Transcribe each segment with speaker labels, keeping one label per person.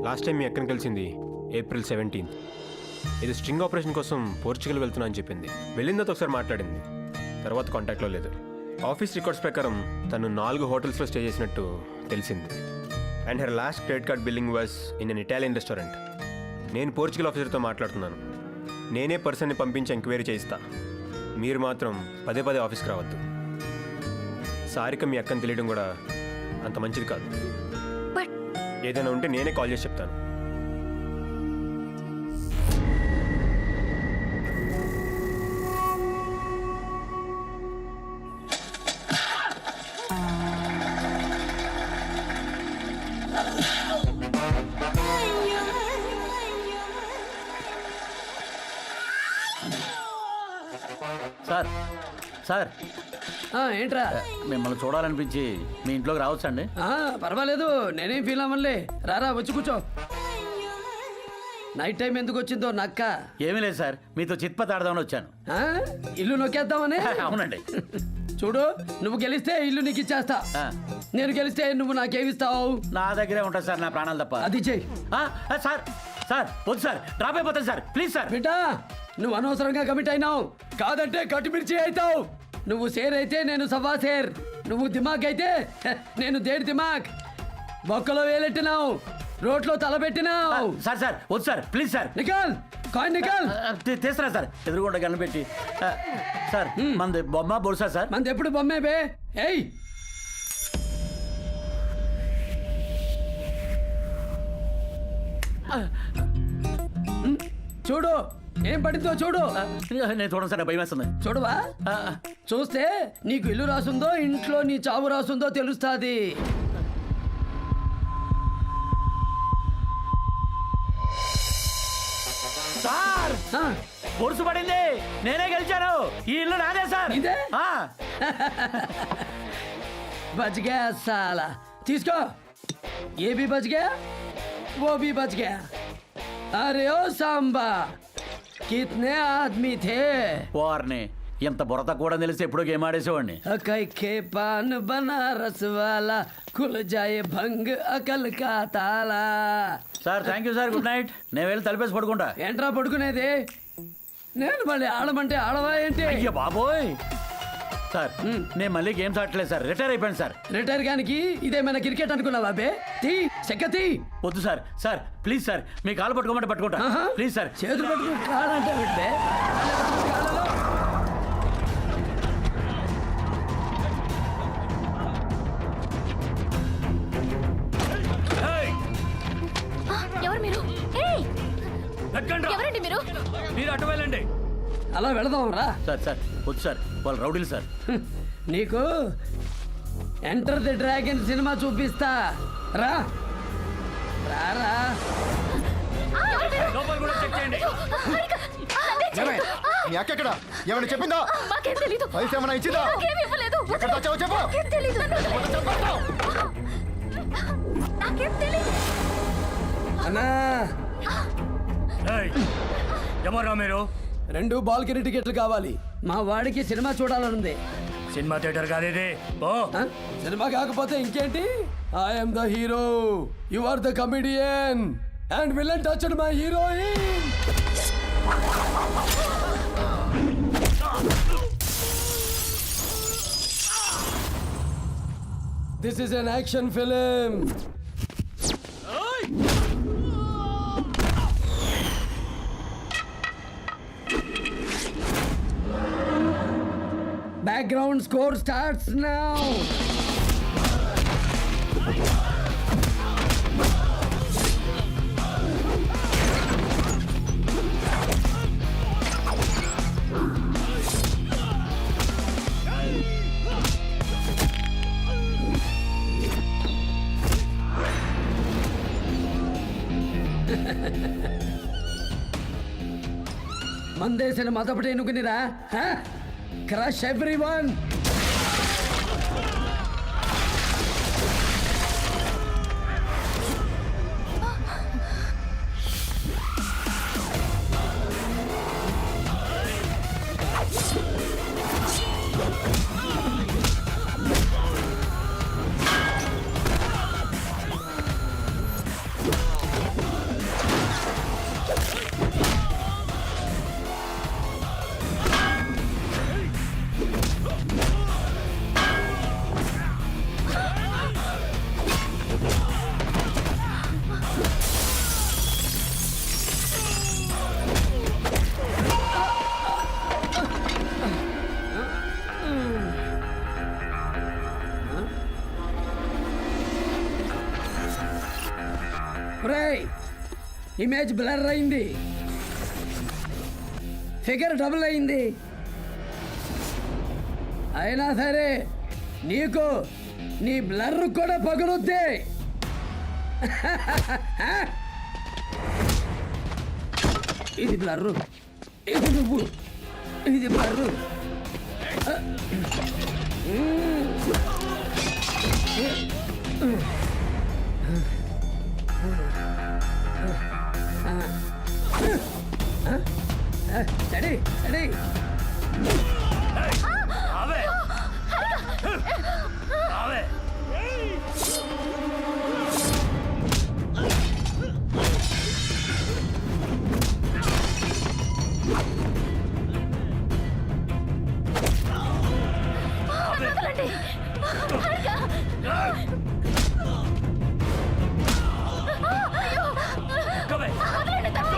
Speaker 1: Last time మీ అక్కని కలిసింది April 17th. ఇది స్ట్రింగ్ ఆపరేషన్ కోసం పోర్చుగల్ వెళ్తున్నా అని చెప్పింది. వెళ్ళిందో ఒకసారి మాట్లాడింది, తర్వాత కాంటాక్ట్లో లేదు. ఆఫీస్ రికార్డ్స్ ప్రకారం తను 4 హోటల్స్లో స్టే చేసినట్టు తెలిసింది. And her last credit card billing was in an Italian restaurant. నేను పోర్చుగల్ ఆఫీసర్తో మాట్లాడుతున్నాను. నేనే పర్సన్ని పంపించి ఎంక్వైరీ చేయిస్తా. మీరు మాత్రం పదే పదే ఆఫీస్కి రావద్దు. సారిక మీ అక్కని తెలియడం కూడా అంత మంచిది కాదు. ఏదైనా ఉంటే నేనే కాల్ చేసి చెప్తాను.
Speaker 2: సార్ సార్
Speaker 3: ఏంట్రా?
Speaker 2: మిమ్మల్ని చూడాలనిపించి మీ ఇంట్లోకి రావచ్చండి?
Speaker 3: పర్వాలేదు, నేనేం ఫీల్ అవ్వలే. రారా వచ్చి కూర్చో. నైట్ టైం ఎందుకు వచ్చిందో నక్క?
Speaker 2: ఏమీ లేదు సార్, మీతో చిత్పత ఆడదామని వచ్చాను.
Speaker 3: ఇల్లు నొక్కేద్దామని?
Speaker 2: అవునండి.
Speaker 3: చూడు, నువ్వు గెలిస్తే ఇల్లు నీకు ఇచ్చేస్తా. నేను గెలిస్తే నువ్వు నాకేమిస్తావు?
Speaker 2: నా దగ్గరే ఉంటుంది సార్, నా ప్రాణాలు తప్ప.
Speaker 3: అది చెయ్యి.
Speaker 2: సార్ సార్ వద్దు సార్, డ్రాప్ అయిపోతాను సార్, ప్లీజ్ సార్.
Speaker 3: బిడ్డా, నువ్వు అనవసరంగా కమిట్ అయినావు. కాదంటే కట్టుమిర్చి అవుతావు. నువ్వు షేర్ అయితే నేను సవ్వా షేర్. నువ్వు దిమాగ్ అయితే నేను దేడి దిమాగ్. బొక్కలో వేలెట్టినావు, రోడ్లో తలబెట్టినావు.
Speaker 2: సార్ సార్ వద్దు సార్, ప్లీజ్ సార్.
Speaker 3: నికాల్ కాయిన్ నికాల్.
Speaker 2: తీస్తున్నా సార్, ఎదురుగుండా కనిపెట్టి. సార్ మంది బొమ్మ బొరుసా సార్?
Speaker 3: మంది ఎప్పుడు బొమ్మే బే. ఏయ్, చూడు ఏం పడిందో చూడు.
Speaker 2: నేను చూడండి సార్, భయం వేస్తుంది.
Speaker 3: చూడవా? చూస్తే నీకు ఇల్లు రాసుందో ఇంట్లో నీ చావు రాసుందో తెలుస్తుంది.
Speaker 2: సార్ బొరుసు పడింది, నేనే గెలిచాను. ఈ ఇల్లు నాదే సార్.
Speaker 3: ఇదే బచ్ గయా సాలా. తీసుకో. ఏ భీ బచ్ గయా, वो भी बच गया. अरे ओ सांबा, कितने आदमी थे?
Speaker 2: వారిని ఎంత బురద కూడా తెలిసి ఎప్పుడో గేమ్ ఆడేసేవాడిని.
Speaker 3: अकई के पान बनारस वाला खुल जाए भंग अकल का ताला.
Speaker 2: Sir thank you sir, good night. నేను వెళ్ళి తలిపేసి పడుకుంటా.
Speaker 3: ఏంట్రా పడుకునేది? నేను మళ్ళీ ఆడమంటే ఆడవా ఏంటి?
Speaker 2: అయ్యో బాబోయ్. సార్ నేను మళ్ళీ గేమ్స్ ఆడట్లేదు సార్, రిటైర్ అయిపోయాను సార్.
Speaker 3: రిటైర్ గానికి ఇదేమైనా క్రికెట్ అనుకున్నావా బే? తీ సెక్కతీ.
Speaker 2: వద్దు సార్, సార్ ప్లీజ్ సార్, మీ కాలు పట్టుకోమంటే పట్టుకుంటా ప్లీజ్ సార్.
Speaker 3: చేతులు పట్టుకుని కాడంటే బే.
Speaker 4: ఎవరు మీరు? ఎవరండి మీరు?
Speaker 2: మీరు అటు వెళ్ళండి.
Speaker 3: అలా వెళదాం రా.
Speaker 2: సార్ సార్ వద్దు సార్, వాళ్ళు రౌడీలు సార్.
Speaker 3: నీకు ఎంటర్ ది డ్రాగన్ సినిమా చూపిస్తా. రా రా.
Speaker 5: మీ అక్క ఎక్కడ? ఏమైనా చెప్పిందా?
Speaker 4: మాకేం తెలీదు.
Speaker 5: పైసా ఏమైనా ఇచ్చిందా?
Speaker 4: నాకేం ఇవ్వలేదు.
Speaker 5: ఎక్కడ దాచావో చెప్పు.
Speaker 4: నాకేం తెలీదు. నాకేం తెలీదు.
Speaker 3: అన్నా,
Speaker 2: ఎవరా మీరు?
Speaker 3: 2 బాల్కనీ టికెట్లు కావాలి. మా వాడికి సినిమా చూడాలనుంది.
Speaker 2: సినిమా థియేటర్ కాదేది.
Speaker 3: సినిమా కాకపోతే ఇంకేంటి? I'm the hero, you are the comedian and villain touched my heroine. This is an action film. Background score starts now. మందేసిన మొదటి ఎన్నుకునిరా. Crush everyone! ఇమేజ్ బ్లర్ అయింది, ఫిగర్ డబుల్ అయింది. అయినా సరే నీకు నీ బ్లర్ కూడా పగులుద్ది. ఇది బ్లర్రు, ఇది నువ్వు, ఇది బ్లర్రు. సరే సరే
Speaker 2: ఆవే ఆవే
Speaker 4: వదలండి. అయ్యో,
Speaker 2: కవే
Speaker 4: వదలండి తను.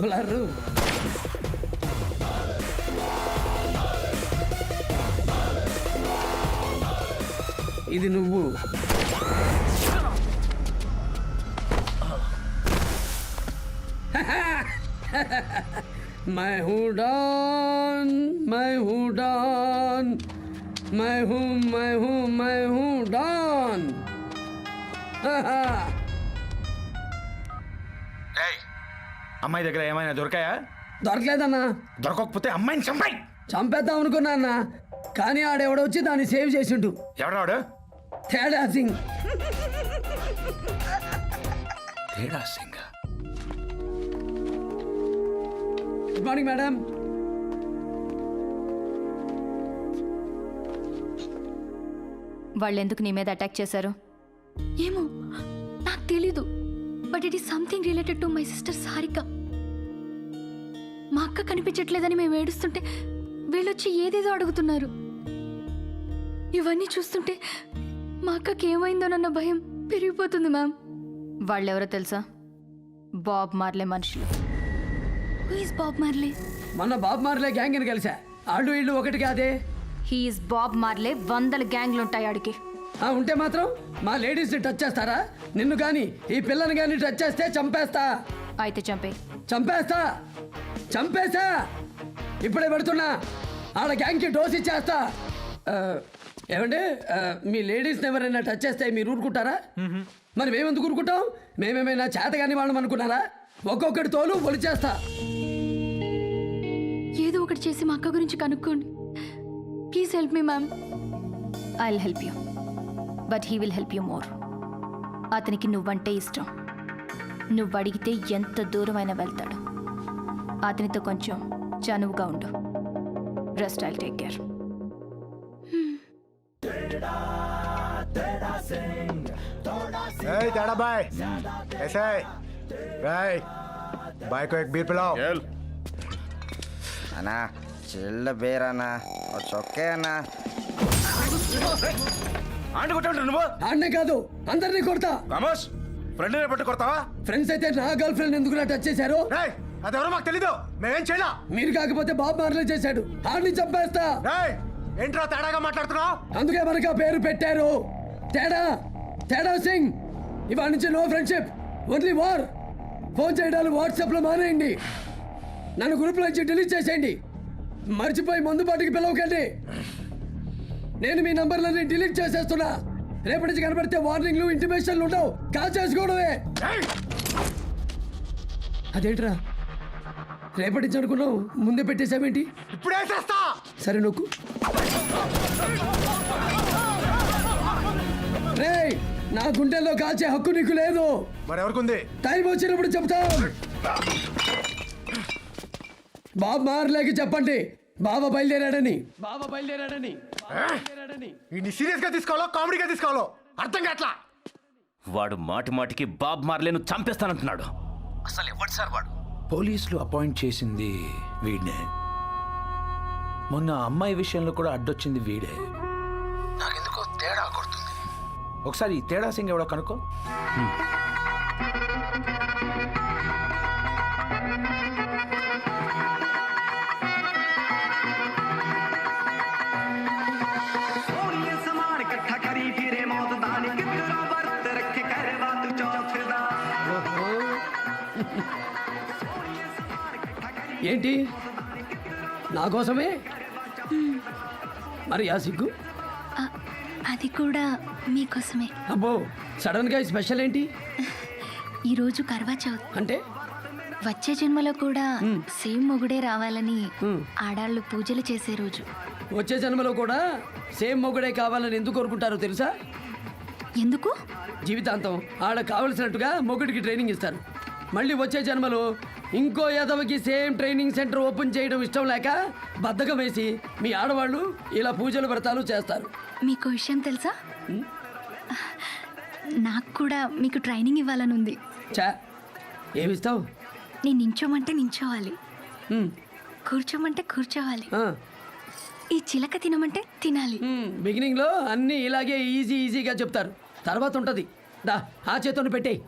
Speaker 3: బ్లర్రు. ఇది నువ్వు. मैं हूँ डॉन, मैं हूँ डॉन, मैं हूँ डॉन.
Speaker 2: అమ్మాయి దగ్గర ఏమైనా దొరికాయా?
Speaker 3: దొరకలేదన్నా.
Speaker 2: దొరకకపోతే అమ్మాయిని చంపాయి.
Speaker 3: చంపేద్దాం అనుకున్నా అన్న, కానీ ఆడెవడో వచ్చి దాన్ని సేవ్ చేసిండు.
Speaker 2: ఎవడాడు?
Speaker 3: తేడా సింగ్.
Speaker 2: తేడా సింగ్.
Speaker 3: Good morning madam.
Speaker 6: వాళ్ళు ఎందుకు నీ మీద అటాక్ చేశారు?
Speaker 4: ఏమో నాకు తెలీదు, but it is something related to my sister Sarika. మా అక్క కనిపించట్లేదని మేము ఏడుస్తుంటే వీళ్ళొచ్చి ఏదేదో అడుగుతున్నారు. ఇవన్నీ చూస్తుంటే మా అక్కకి ఏమైందోనన్న భయం పెరిగిపోతుంది మ్యామ్.
Speaker 6: వాళ్ళెవరో తెలుసా? బాబ్ మార్లే మనుషులు.
Speaker 4: Who is Bob మార్లే?
Speaker 3: మొన్న బాబ్ మార్లే గ్యాంగ్ అని కలిసా. ఆళ్ళు ఇళ్ళు ఒకటి కాదే.
Speaker 6: He's Bob మార్లే. 100 గ్యాంగ్లు ఉంటాయి ఆడికి.
Speaker 3: ఉంటే మాత్రం మా లేడీస్ని టచ్ చేస్తారా? నిన్ను కానీ ఈ పిల్లని కానీ టచ్ చేస్తే చంపేస్తా.
Speaker 6: అయితే చంపే.
Speaker 3: చంపేస్తా, చంపేసా. ఇప్పుడే పెడుతున్నా. ఆడ గ్యాంగ్కి డోస్ ఇచ్చేస్తా. ఏమండి, మీ లేడీస్ని ఎవరైనా టచ్ చేస్తే మీరు ఊరుకుంటారా? మరి మేమెందుకు ఊరుకుంటాం? మేమేమైనా చేతగాని వాళ్ళం అనుకున్నారా? ఒక్కొక్కటి తోలు ఒలిచేస్తా.
Speaker 4: ఏదో ఒకటి చేసి మా అక్క గురించి కనుక్కోండి. Please help me ma'am.
Speaker 6: I'll help you, but he will help you more. అతనికి నువ్వంటే ఇష్టం. నువ్వు అడిగితే ఎంత దూరమైనా వెళ్తాడు. అతనితో కొంచెం చనువుగా ఉండు. Rest I'll take care.
Speaker 5: तेड़ा भाई ऐसे भाई भाई को एक बीर पिलाओ.
Speaker 7: అన్నా చిల్ల బేరన్నా చొక్కే అన్నా.
Speaker 2: ఆంటీ కొట్టాడు నువ్వు?
Speaker 3: ఆడనే కాదు, అందరినీ కొడతా.
Speaker 2: కామోస్, ఫ్రెండ్ పట్టు కొడతావా?
Speaker 3: ఫ్రెండ్స్ అయితే నా గర్ల్ ఫ్రెండ్ ఎందుకు టచ్ చేశారు?
Speaker 5: రేయ్ అదెవరో మాకు తెలీదు, మేమేం చేయలా.
Speaker 3: మీరు కాకపోతే బాబు మార్లే చేశాడు. ఆడిని చంపేస్తా.
Speaker 5: రేయ్ ఏంట్రా తేడాగా మాట్లాడుతున్నావు?
Speaker 3: అందుకే మనకు ఆ పేరు పెట్టారు. తేడా, తేడా సింగ్. ఇవాళ నుంచి no friendship, only war. Phone చేయడాలు వాట్సాప్లో మానేయండి. నన్ను గ్రూప్లో నుంచి డిలీట్ చేసేయండి. మర్చిపోయి మందు పాటికి పిలవకండి. నేను మీ నంబర్లన్నీ డిలీట్ చేసేస్తున్నా. రేపటి నుంచి కనబడితే వార్నింగ్లు, ఇంటిమేషన్లు ఉండవు. కాల్ చేసుకోవడమే. అదేంట్రా రేపటి నుంచి అనుకున్నావు, ముందే పెట్టేశావేంటి?
Speaker 5: ఇప్పుడే చేస్తా.
Speaker 3: సరే నొక్కు. రేయ్, నా గుండెల్లో కాల్చే హక్కు నీకు లేదు.
Speaker 5: మరి ఎవరికుంది?
Speaker 3: టైం వచ్చినప్పుడు చెప్తాం. బాబు మార్లేకి చెప్పండి బాబా బయలుదేరాడని. బాబా బయలుదేరాడని.
Speaker 5: ఈ సీరియస్ గా తీసుకోవాలో కామెడీగా తీసుకోవాలో అర్థం కావట్లా.
Speaker 2: వాడు మాటి మాటికి బాబ్ మార్లేను చంపేస్తానంటున్నాడు. అసలు ఎవడు సార్ వాడు?
Speaker 8: పోలీసులు అపాయింట్ చేసింది వీడినే. మొన్న అమ్మాయి విషయంలో కూడా అడ్డొచ్చింది వీడే. నాకెందుకో తేడా కొడుతుంది. ఒకసారి ఈ తేడా సింగ్ ఎవడో కనుక్కో.
Speaker 3: ఏంటి నా కోసమే? మరి ఆ సిగ్గు?
Speaker 4: ఆ, అది కూడా మీకోసమే.
Speaker 3: అబ్బో, సడన్గా ఈ స్పెషల్ ఏంటి?
Speaker 4: ఈరోజు కర్వా చౌత్.
Speaker 3: అంటే
Speaker 4: వచ్చే జన్మలో కూడా సేమ్ మొగుడే రావాలని ఆడాళ్ళు పూజలు చేసే రోజు.
Speaker 3: వచ్చే జన్మలో కూడా సేమ్ మొగుడే కావాలని ఎందుకు కోరుకుంటారో తెలుసా?
Speaker 4: ఎందుకు?
Speaker 3: జీవితాంతం ఆడ కావలసినట్టుగా మొగుడికి ట్రైనింగ్ ఇస్తారు. మళ్ళీ వచ్చే జన్మలో ఇంకో యాదవకి సేమ్ ట్రైనింగ్ సెంటర్ ఓపెన్ చేయడం ఇష్టం లేక బద్ధకం వేసి మీ ఆడవాళ్ళు ఇలా పూజలు వ్రతాలు చేస్తారు.
Speaker 4: మీకు విషయం తెలుసా? నాకు కూడా మీకు ట్రైనింగ్ ఇవ్వాలని ఉంది.
Speaker 3: చా, ఏమిస్తావు?
Speaker 4: నేను నించోమంటే నించోవాలి, కూర్చోమంటే కూర్చోవాలి, ఈ చిలక తినమంటే తినాలి.
Speaker 3: బిగినింగ్లో అన్నీ ఇలాగే ఈజీగా చెప్తారు, తర్వాత ఉంటుంది. దా ఆ చేతుని పెట్టేయి.